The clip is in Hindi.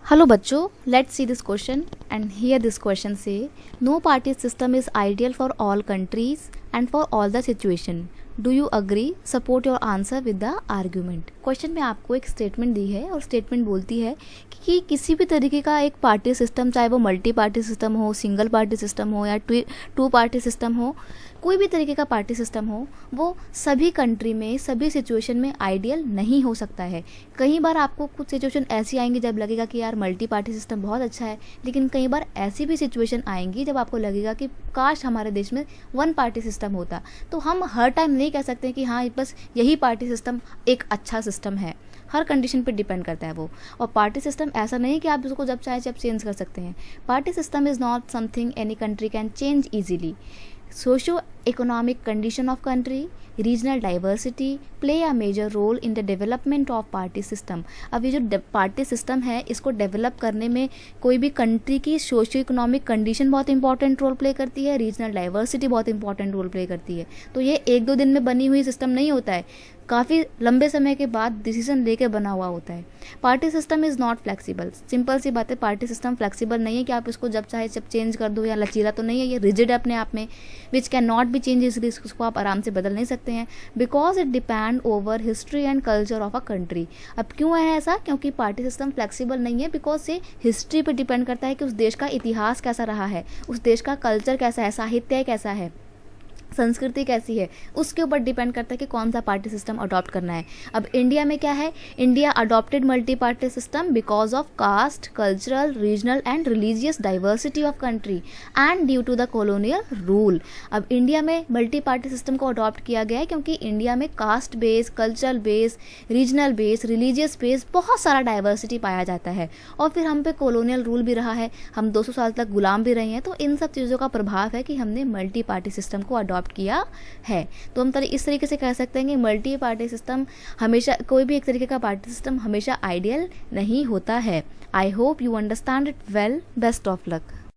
Hello बच्चों, let's see this question and here this question say no party system is ideal for all countries and for all the situation. Do you agree? Support your answer with the argument. Question में आपको एक स्टेटमेंट दी है और स्टेटमेंट बोलती है कि किसी भी तरीके का एक पार्टी सिस्टम, चाहे वो मल्टी पार्टी सिस्टम हो, सिंगल पार्टी सिस्टम हो या टू पार्टी सिस्टम हो, कोई भी तरीके का पार्टी सिस्टम हो, वो सभी कंट्री में सभी सिचुएशन में आइडियल नहीं हो सकता है. कई बार आपको कुछ सिचुएशन ऐसी आएंगी जब लगेगा कि यार मल्टी पार्टी सिस्टम बहुत अच्छा है, लेकिन कई बार ऐसी भी सिचुएशन आएंगी जब आपको लगेगा कि काश हमारे देश में वन पार्टी सिस्टम होता. तो हम हर टाइम नहीं कह सकते कि हाँ बस यही पार्टी सिस्टम एक अच्छा सिस्टम है. हर कंडीशन पे डिपेंड करता है वो. और पार्टी सिस्टम ऐसा नहीं कि आप उसको जब चाहे जब चेंज कर सकते हैं. Party system is not something any country can change easily. Socio-economic condition of country, regional diversity play a major role in the development of party system. अब ये जो पार्टी सिस्टम है इसको डेवलप करने में कोई भी कंट्री की सोशियो इकोनॉमिक कंडीशन बहुत इंपॉर्टेंट रोल प्ले करती है, रीजनल डाइवर्सिटी बहुत इंपॉर्टेंट रोल प्ले करती है. तो ये एक दो दिन में बनी हुई सिस्टम नहीं होता है, काफ़ी लंबे समय के बाद डिसीजन लेके बना हुआ होता है. Party system is not flexible. Simple सी बात है, पार्टी सिस्टम फ्लेक्सिबल नहीं है कि आप इसको जब चाहे जब चेंज कर दो, या लचीला तो नहीं है, ये रिजिड है अपने आप में, which can not be change. इसलिए इसको आप आराम से बदल नहीं सकते हैं, because it depend over history and culture of a country. अब क्यों है ऐसा? क्योंकि पार्टी सिस्टम फ्लेक्सिबल नहीं है बिकॉज ये हिस्ट्री पर डिपेंड करता है कि उस देश का इतिहास कैसा रहा है, उस देश का कल्चर कैसा है, साहित्य कैसा है, संस्कृति कैसी है, उसके ऊपर डिपेंड करता है कि कौन सा पार्टी सिस्टम अडॉप्ट करना है. अब इंडिया में क्या है, India adopted multi party system because of caste, cultural, regional and religious diversity of country and due to the colonial rule. अब इंडिया में मल्टी पार्टी सिस्टम को अडॉप्ट किया गया है क्योंकि इंडिया में caste base, cultural base, regional base, religious base बहुत सारा डाइवर्सिटी पाया जाता है. और फिर हम पे कॉलोनियल रूल भी रहा है, हम 200 साल तक गुलाम भी रहे हैं. तो इन सब चीज़ों का प्रभाव है कि हमने मल्टी पार्टी सिस्टम को अडॉप्ट किया है. तो हम इस तरीके से कह सकते हैं कि मल्टी पार्टी सिस्टम हमेशा, कोई भी एक तरीके का पार्टी सिस्टम हमेशा आइडियल नहीं होता है. I hope you understand it well. Best of luck.